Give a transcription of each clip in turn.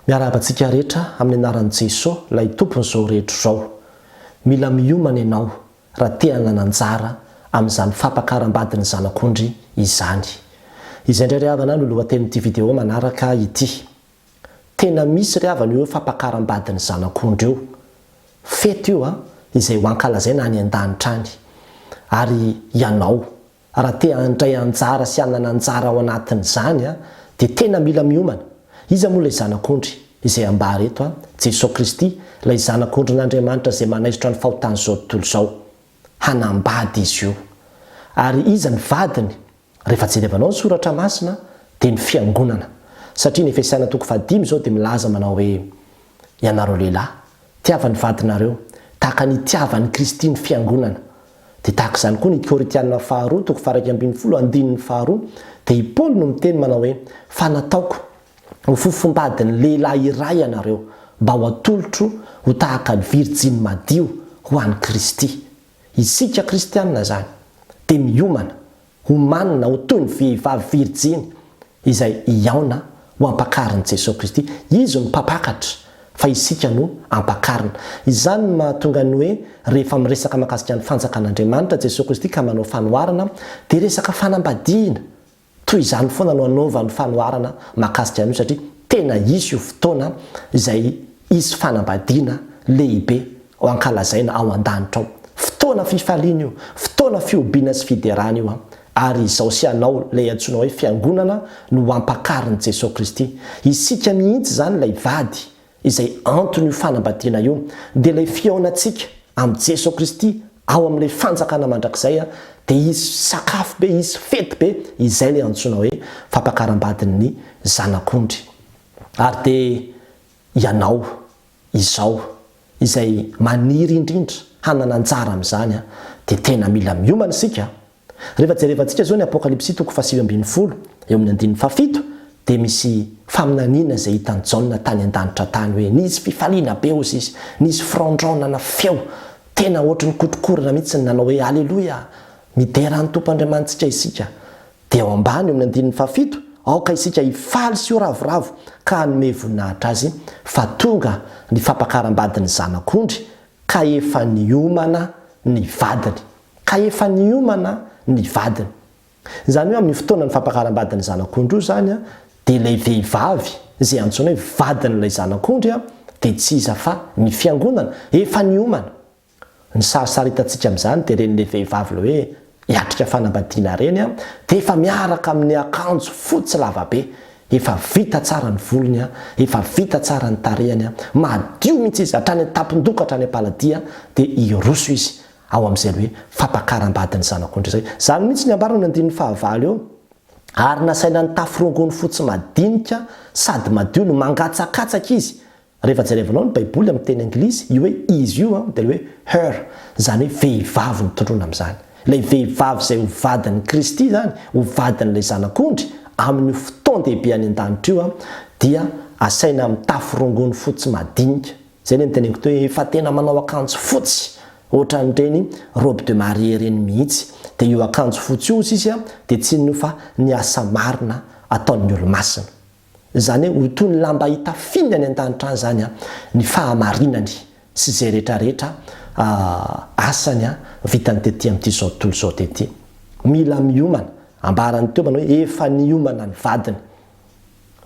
miarabantsika rehetra amin'ny anaran'i Jesosy ilay tompon'izao rehetra izao. Mila miomana ianao raha te-hanana nanjara amin'izany fampakaram-badiny zanak'ondry izany. Izay indray ry havana no lohatenin'ity video manaraka ity. Tena misy ry havana io fampakaram-badiny zanak'ondry io. Fety io izay ho ankalazaina any an-danitra any. Ary ianao raha te handray anjara sy hanana anjara ao anatin'izany dia tena mila miomana. Iza moa ilay zanak'ondry izay ambara eto Jesosy Kristy, ilay zanak'ondrin'Andriamanitra izay manaizotra ny fahotan'izao tontolo izao. Hanambady izy io. Ary iza ny vadiny? Rehefa jerevanao ny soratra masina dia ny fiangonana. Satria ny Efesaina 5 izao dia milaza manao hoe ianareo lehilahy, tiava ny vadinareo tahaka ny tiavan'ny Kristy ny fiangonana. Dia tahaka izany koa ny Korinthiana 2:12 dia i Paoly no miteny manao hoe fa nataoko ho fofombadiny lehilahy iray ianareo mba ho atolotro ho tahaka ny virjiny madio ho an'ny Kristy. Isika kristianina zany dia miomana ho manana ho toy ny vehivavy virjiny izay iaona ho ampakariny Jesosy Kristy. Izy no mpapakatra fa isika no ampakarina. Izany no mahatonga ny hoe rehefa miresaka mahakasika ny fanjakan'Andriamanitra Jesosy Kristy ka manao fanoharana dia resaka fanambadiana. Toy izany foana no anaovany fanoharana mahakasika an'io satria tena isy io fotoana izay isy fanambadiana lehibe ho ankalazaina ao an-danitra ao. Fotoana fifaliana io, fotoana fiobiana sy fiderana io ary izao sy anao ilay antsoina hoe fiangonana no ampakariny Jesosy Kristy. Isika mihitsy zany ilay vady izay antony io fanambadiana io dia ilay fihaonantsika amin'ny Jesosy Kristy ao amin'ilay fanjakana mandrakizay dia isy sakafo be, isy fety be, izay ilay antsoina hoe fampakaram-badin'ny zanak'ondry. Ary dia ianao izao izay maniry indrindra hanana anjara amin'izany dia tena mila miomana isika. Rehefa jerevantsika zao ny Apokalipsy 7:20 eo amin'ny 7 dia misy faminaniana izay hitan'ny Jaona tany an-danitra tany hoe nisy fifaliana be ozy izy, nisy firaondraonana feo tena ohatry ny kotrokorana mihitsy ny nanao hoe aleloia, midera ny tompoandriamantsika isika. Dia ao ambany eo amin'ny 7 aoka isika hifaly sy ho ravoravo ka hanome voninahitra azy fa tonga ny fampakaram-badiny zanak'ondry ka efa niomana ny vadiny. Ka efa niomana ny vadiny. Izany hoe amin'ny fotoana ny fampakaram-badiny zanak'ondry io zany dia ilay vehivavy izay antsoina hoe vadin'ilay zanak'ondry dia tsy iza fa ny fiangonana efa niomana. Ny sarisaritantsika amin'izany dia ren'ilay vehivavy ilay hoe hiatrika fanambadiana reny dia efa miaraka amin'ny akanjo fotsy lavabe, efa vita tsara ny volony, efa vita tsara ny tarehany, madio mihitsy izy hatrany an-tampon-doka hatrany am-paladia dia iroso izy ao amin'izay hoe fampakaram-badiny zanak'ondry izay. Izany mihitsy ny ambarana ny 9 eo. Ary nasaina ny tafirongony fotsy madinika sady madio no mangatsakatsaka izy. Rehefa jerevanao ny Baiboly amin'ny teny Anglisy io hoe izy io dia hoe her, izany hoe vehivavy no tondrona amin'izany. Ilay vehivavy izay ho vadin'ny Kristy zany, ho vadin'ilay zanak'ondry amin'ny fotoan-dehibe any an-danitra io dia asaina amin'ny tafirongony fotsy madinika. Izay ny teneniko hoe efa tena manao akanjo fotsy ohatran'ireny robe de mariée reny mihitsy. Dia io akanjo fotsy io izy dia tsy inona fa ny asa marina ataon'ny olo-masina. Izany hoe ho toy ny lamba hita finy any an-danitra zany ny fahamarinany sy izay rehetrarehetra asany vitany tetỳ amin'ity zao tontolo zao tetỳ. Mila miomana. Ambarany teo manao hoe efa niomana ny vadiny.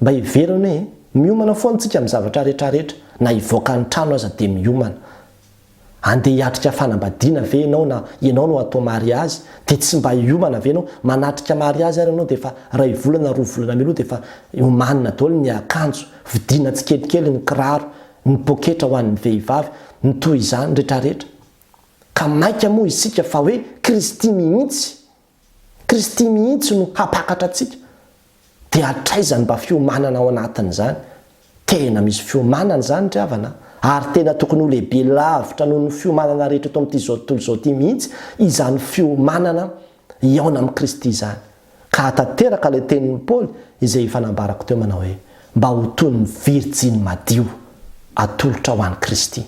Mba hiverina hoe miomana foana tsika amin'ny zavatra rehetrarehetra, na hivoaka ny trano aza dia miomana. Andeha hiatrika fanambadiana ve ianao na ianao no atao mariazy dia tsy mba hiomana ve ianao manatrika mariazy ary ianao dia efa ray volana roa volana miloha dia efa homanina daholo ny akanjo, vidiana tsikelikely ny kiraro, ny poketra ho an'ny vehivavy, ny toy izany rehetrarehetra. Ka maika moa isika fa hoe Kristy mihitsy no hapakatra antsika dia hatraizany mba fiomanana ao anatin'izany. Tena misy fiomanana zany ry havana ary tena tokony ho lehibe lavitra noho ny fiomanana rehetra eto amin'ity zao tontolo zao ity mihitsy izany fiomanana iaona amin'ny Kristy izany. Ka tanteraka ilay tenin'ny Paoly izay fanambarako teo manao hoe mba ho toy ny virjiny madio atolotra ho an'ny Kristy.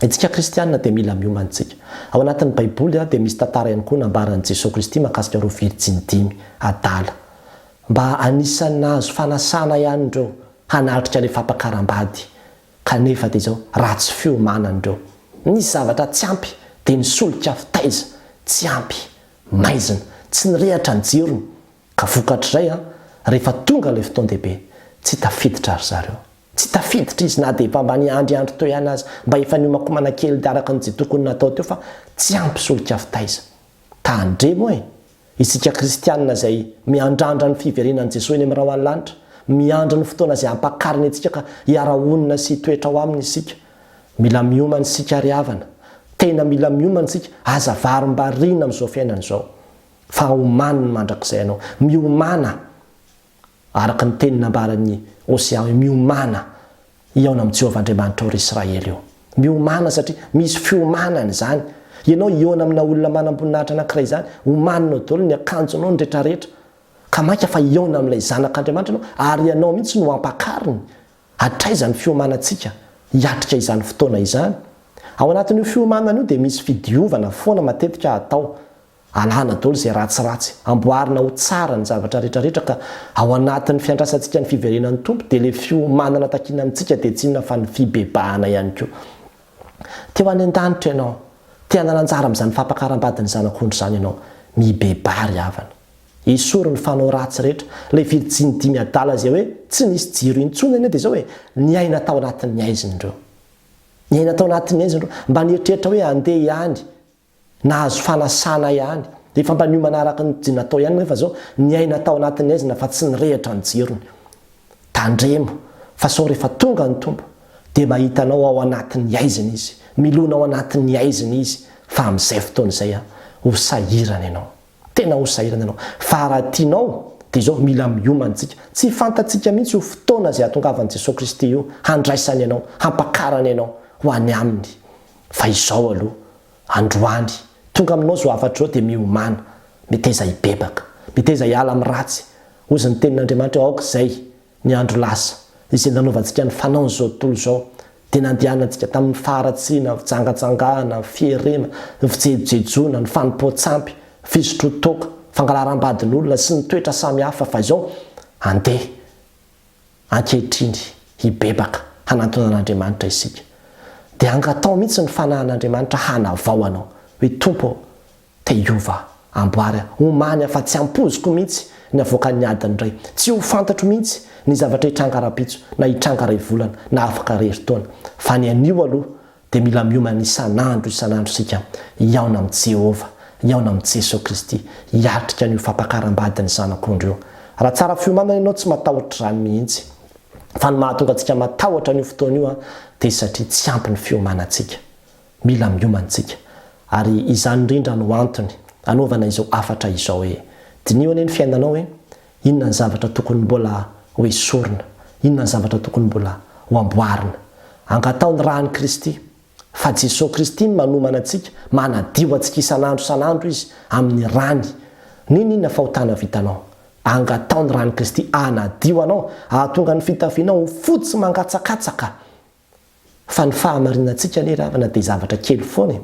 Itsika kristianina dia mila miomantsika. Ao anatin'ny Baiboly dia misy tantara ihany koa nambaran'i Jesosy Kristy mahakasika ireo virjiny 10 adala. Mba anisany nahazo fanasana ihany ireo hanatrika le fampakaram-bady kanefa dia zao ratsy fiomanan'ireo. Nisy zavatra tsy ampy dia nisolika fitaiza tsy ampy maizina tsy nirehatra ny jirony ka vokatr'izay rehefa tonga le fotoan-dehibe tsy tafiditra ry zareo, tsy tafiditra izy na dia mbany andro teo ihany azy mba efa niomakomana kely dia araka n'izay tokony natao teo fa tsy ampy solika fitaiza. Tandremo isika kristianina izay miandrandra ny fiverenan'i Jesosy eny amin'ny raha hoany lanitra, miandra ny fotoana izay hampakariny antsika ka hiara-onina sy toetra ao aminy isika. Mila miomana isika ry havana, tena mila miomana isika aza varim-bariana amin'izao fiainana izao. Fa omana ny mandrakizay ianao, miomana araka ny teny nambaran'ny Hosea hoe miomana iaona amin'ny Jehovah Andriamanitra ry Israely eo. Miomana satria misy fiomanana izany. Ianao iona amina olona manam-boninahitra anankiray izany, omaninao daholo ny akanjonao ny rehetrarehetra. Ka maika fa iona amin'ilay zanak'Andriamanitra ianao ary ianao mihitsy no ampakariny. Hatraizany fiomanantsika hiatrika izany fotoana izany. Ao anatin'io fiomanana io dia misy fidiovana foana matetika atao. Alana daholo izay ratsiratsy, amboarina ho tsara ny zavatra rehetrarehetra ka ao anatin'ny fiandrasantsika ny fiverenan'ny Tompo dia ilay fiomanana takiana amintsika dia tsy inona fa ny fibebahana ihany koa. Teo any an-danitra ianao, te hanananjara amin'izany fampakaram-badiny zanak'ondry izany ianao, mibebaha ry havana. Esory ny fanao ratsy rehetra, ilay vilijiny dimy adala izay hoe tsy nisy jiro intsony eny dia zao hoe niaina tao anatin'ny aizindreo. Niaina tao anatin'ny aizindreo mba nieritreritra hoe handeha ihany, nahazo fanasana ihany, dia efa mba niomana araka ny natao ihany nefa zao niaina tao anatin'ny aizina fa tsy nirehatra ny jirony. Tandremo fa sao rehefa tonga ny Tompo dia mahitanao ao anatin'ny aizina izy, milona ao anatin'ny aizina izy, fa amin'izay fotoana izay ho sahirana ianao. Tena ho sahirana ianao. Fa raha tianao dia zao mila miomantsika. Tsy fantatsika mihitsy ho fotoana izay hatongavan'i Jesosy Kristy io handraisany ianao, hampakarany ianao ho any aminy. Fa izao aloha androany tonga aminao zao afatra zao dia miomana, miteza hibebaka, miteza hiala amin'ny ratsy. Ozy ny tenin'Andriamanitra aoka izay ny andro lasa izay nanaovantsika ny fanaony zao tontolo zao dia nandehanantsika tamin'ny faharatsiana, fijangajangana, fierema, fijejojejona, ny fanompoan-tsampy, fisotrotoka, fangalaram-badin'olona sy ny toetra samihafa. Fa izao andeha ankehitriny hibebaka hanantonan'Andriamanitra isika. Dia angatao mihitsy ny fanahin'Andriamanitra hanavao anao hoe Tompo te hiova amboary, omany afa tsy ampoziko mihitsy ny avoakan'ny adiny iray, tsy ho fantatro mihitsy ny zavatra hitranga rapitso na hitranga ray volana na afaka rery-taona. Fa ny anio aloha dia mila miomana isan'andro isika hiaona amin'ny Jehovah, hiaona amin'ny Jesosy Kristy, hiatrika an'io fampakaram-badiny zanak'ondry io. Raha tsara fiomanana ianao tsy matahotra izany mihitsy, fa ny mahatonga antsika matahotra an'io fotoana io dia satria tsy ampy ny fiomanantsika. Mila miomantsika ary izany indrindra no antony anaovana izao afatra izao hoe dinio anie ny fiainanao hoe inona ny zavatra tokony mbola ho esorina, inona ny zavatra tokony mbola ho amboarina. Angatao ny rahan'i Kristy, fa Jesosy Kristy manomana antsika, manadio antsika isan'andro izy amin'ny rany. Ninona fahotana vitanao? Angatao ny rahan'i Kristy anadio anao, ahatonga ny fitafianao ho fotsy mangatsakatsaka. Fa ny fahamarinantsika anie ravana dia zavatra kely foana.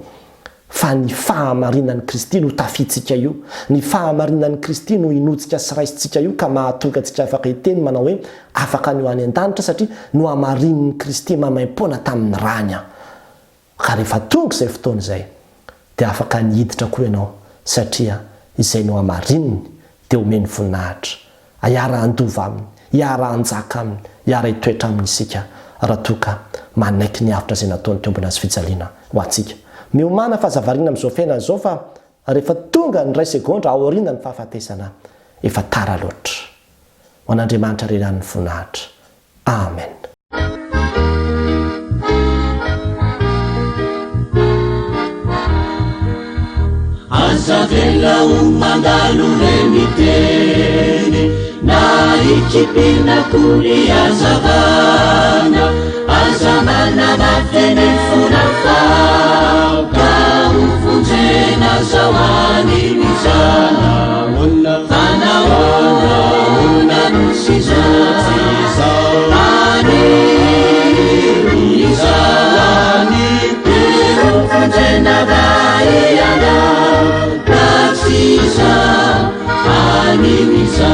Fa ny fahamarinan'i Kristy no tafitsika io, ny fahamarinan'i Kristy no inotsika sy raisitsika io ka mahatonga antsika afaka hiteny manao hoe afaka ny ho any an-danitra satria no hamarinan'i Kristy mamaim-poana tamin'ny rany. Ka rehefa tonga izay fotoana izay dia afaka nihiditra koa ianao satria izay no hamarininy dia omeny voninahitra, hiara-handova aminy, hiara-hanjaka aminy, hiara-hitoetra aminy isika raha toa ka manaiky ny avitra izay nataony tombona azy fijaliana ho antsika. Miomana fahazavariana amin'izao fiainana izao fa rehefa tonga ny ray segondra aoriana ny fahafatesana efa tara loatra. Ho an'Andriamanitra rerany voninahitra. Amen. Azavela mandalo remitene na ikipina kuri azavana azamana mafene funafau ka ufunzena zawani mizana fana una nusizati zawani mizani ufunzena bayana katsisa animiza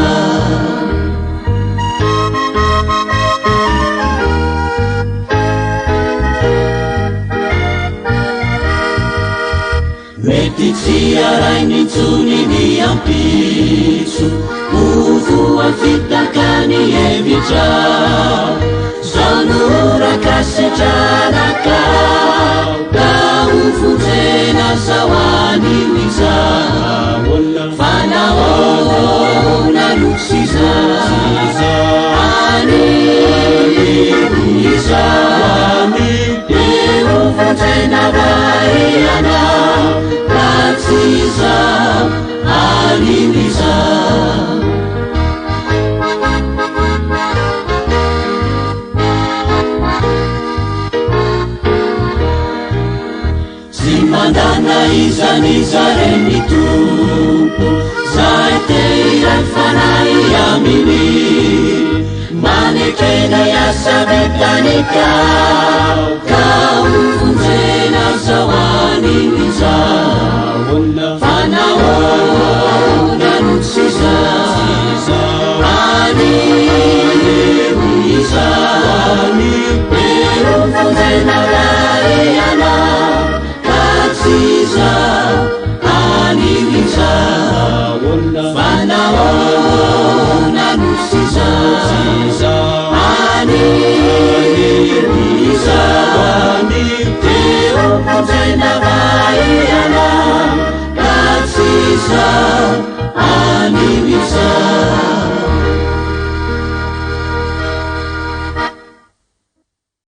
ty tsy arainitsony ny ampitso ovoa fitakany evitra zao noraka setranaka ka ovonjena zao animiza fanaona nosiza animiza ovonjena vaiana ratsiza animiza tsy mandana izaniza reny tompo zay te iray fanay aminy manekena iasa vitanika ka ovonjena zao animiza fanaona nosiza animiza ovonjena vaiana katsiza animiza fanaona nosiza animiza ovonjena vaiana katsiza animiza